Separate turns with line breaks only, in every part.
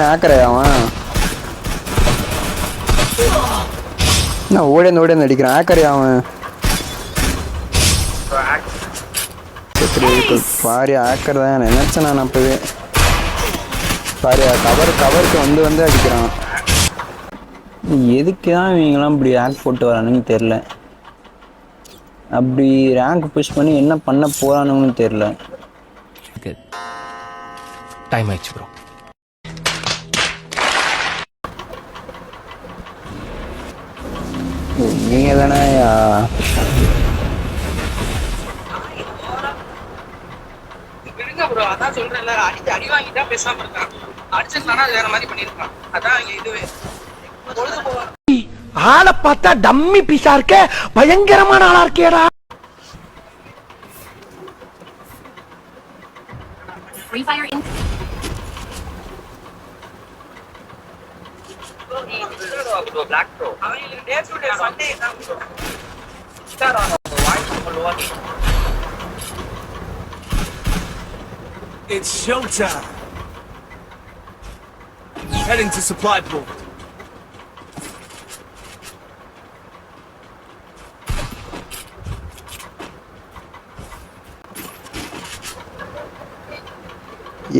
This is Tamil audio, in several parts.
என்ன ஆக்கறையா அவன்? என்ன ஓடேந்து அடிக்கிறான்? ஆக்கறையா அவன்? பாரு ஆக்கர் தான் நினைச்சேன் நான் அப்பவே. பாரு கவருக்கு வந்து அடிக்கிறான். எதுக்கு தான் இவங்கெல்லாம் இப்படி ரேங்க் போட்டு வரானுன்னு தெரில. அப்படி ரேங்க் புஷ் பண்ணி என்ன பண்ண போறானுன்னு தெரில.
டைம் ஆயிடுச்சு ப்ரோ.
நீங்க தானே
ப்ரோ அதான் சொல்றேன்ல, அடி வாங்கிட்டா பேசாம இருக்கான். அடிச்சிருந்தானா வேற மாதிரி பண்ணிருக்கான். அதான் இங்க இதுவே
ஆளை பார்த்தா டம்மி பீஸா இருக்க, பயங்கரமான ஆளா இருக்கேடா.
It's showtime. Heading to supply point.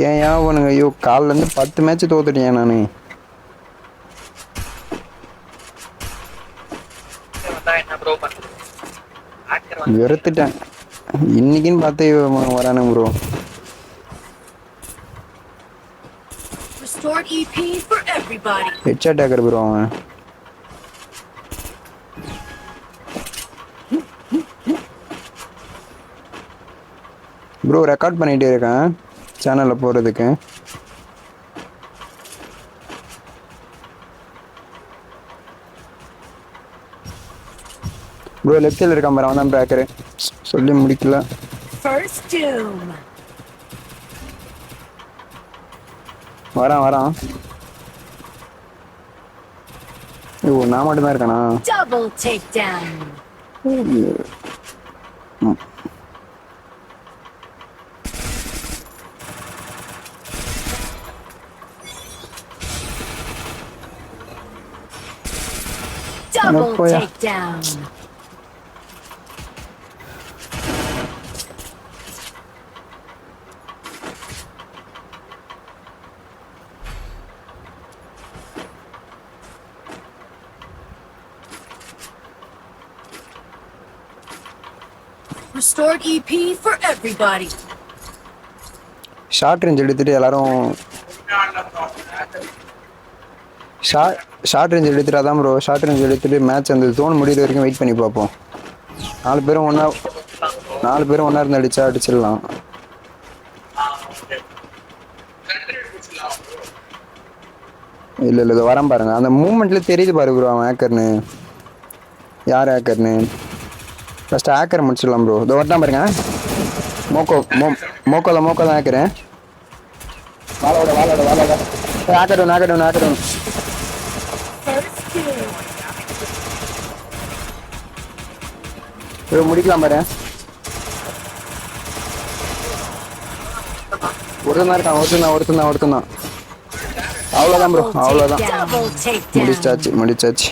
ஏன் அவனுங்க ஐயோ காலிலேருந்து 10 மேட்ச் தோத்துட்டேன் நான். வெறுத்துட்டேன். இன்னைக்குன்னு பார்த்து வரானு ப்ரோ. ஹெட்ஷாட் ஆக்கர் ப்ரோ அவன். ப்ரோ ரெக்கார்ட் பண்ணிகிட்டே இருக்கேன் சேனலில் போகிறதுக்கு. ப்ரோ லெஃப்ட் சைடில் இருக்கான் பாரு, அவன் தான் பேக்கரு. சொல்லி முடிக்கல. வரான். ஓ நான் மட்டும் தான் இருக்கானா?
Double takedown. Restored EP for everybody.
Short range எடுத்துட்டு எல்லாரும் ஷார்ட் ரேஞ்ச் எடுத்துட்டு அதான் ப்ரோ. ஷார்ட் ரேஞ்ச் எடுத்துட்டு மேட்ச் அந்த ஜோன் முடிகிற வரைக்கும் வெயிட் பண்ணி பார்ப்போம். 4 பேரும் ஒன்றா இருந்து அடிச்சிடலாம். இல்லை இது வரேன் பாருங்க. அந்த மூமெண்ட்ல தெரியுது பாரு ப்ரோ அவன் ஹேக்கர்னு. யார் ஹேக்கர்னு ஃபஸ்ட்டு ஹேக்கர் முடிச்சிடலாம் ப்ரோ. இதோ வரதான் பாருங்க. மோக்கோ தான் ஹேக்கரு. வாழோட ஹேக்கர் முடிக்கலாம் பாரு. ஒருத்தன். அவ்வளோதான் ப்ரோ, அவ்வளோதான். முடிச்சாச்சு.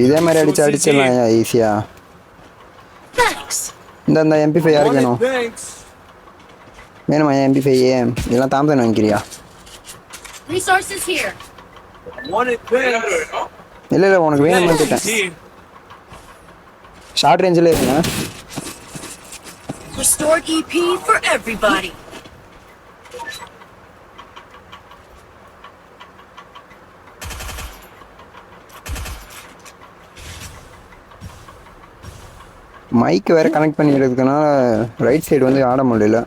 இதே மாதிரி அடிச்சிடலாம் ஈஸியா. இந்த MP5 யாருக்கு வேணும்? வேணுமா MP5? இதெல்லாம் தாம்சன் வாங்கிக்கிறியா? இல்லை உனக்கு வேணும்னு கேட்டேன். ஷார்ட் ரேஞ்சில் இருக்குங்க. மைக் வேற கனெக்ட் பண்ணிடுறதுக்குனால ரைட் சைடு வந்து ஆட முடியல.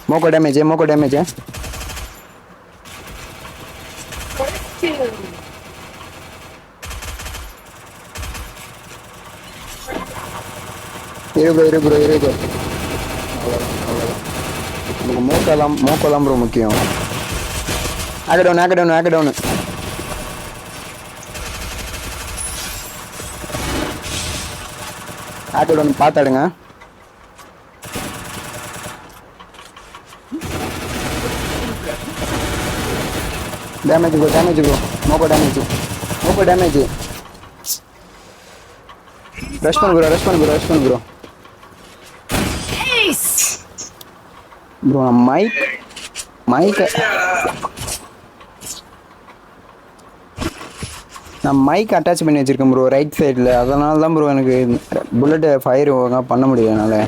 மோக்கோ டேமேஜ் இரு ப்ரோ. மோக்கோலாம் ப்ரோ முக்கியம். ஆக்கடவுன் ஆட்டோட ஒன்று பார்த்தாடுங்க. டேமேஜ் ப்ரோ, டேமேஜ் ப்ரோ, மோக்கோ டேமேஜ், மோக்கோ டேமேஜ். ரஷ் பண்ணு ப்ரோ, ரஷ் பண்ணு ப்ரோ, ரஷ் பண்ணு ப்ரோ.
Ace!
ப்ரோ மைக் நான் மைக் அட்டாச் பண்ணி வச்சிருக்கேன் ப்ரோ ரைட் சைடில். அதனால தான் ப்ரோ எனக்கு புல்லட்டு ஃபயர் ஒழுங்காக பண்ண முடியும் என்னால்.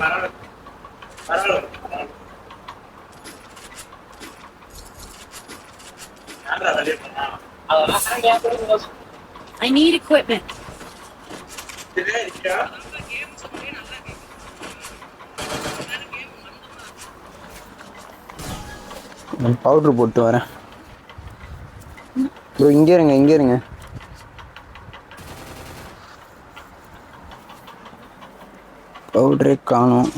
I need equipment.
பவுட்ரு போட்டு வரேன் ப்ரோ. இங்கே இருங்க, இங்கே இருங்க. பவுடரே காணும்.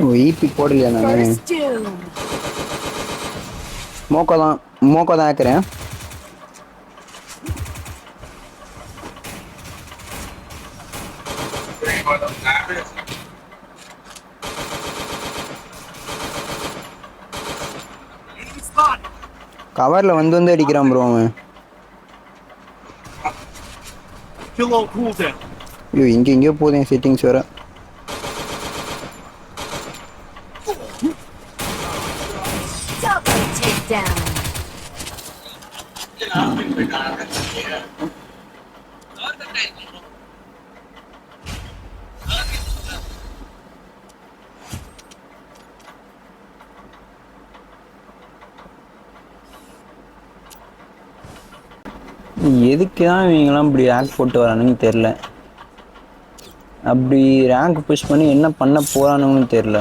ஓ ஈபி போடலையா நான்?
First doom.
மோக்கோ தான் ஆக்குறேன். கவரில் வந்து அடிக்கிறான் ப்ரோ அவன்.
Kill on cooldown.
ஐயோ எங்கேயோ போகுது என் செட்டிங்ஸ் வேறு.
Double takedown.
எதுக்கு தான் இவங்கெல்லாம் இப்படி ரேங்க் போட்டு வரானுன்னு தெரில. அப்படி ரேங்க் புஷ் பண்ணி என்ன பண்ண போகிறானுங்கன்னு தெரில.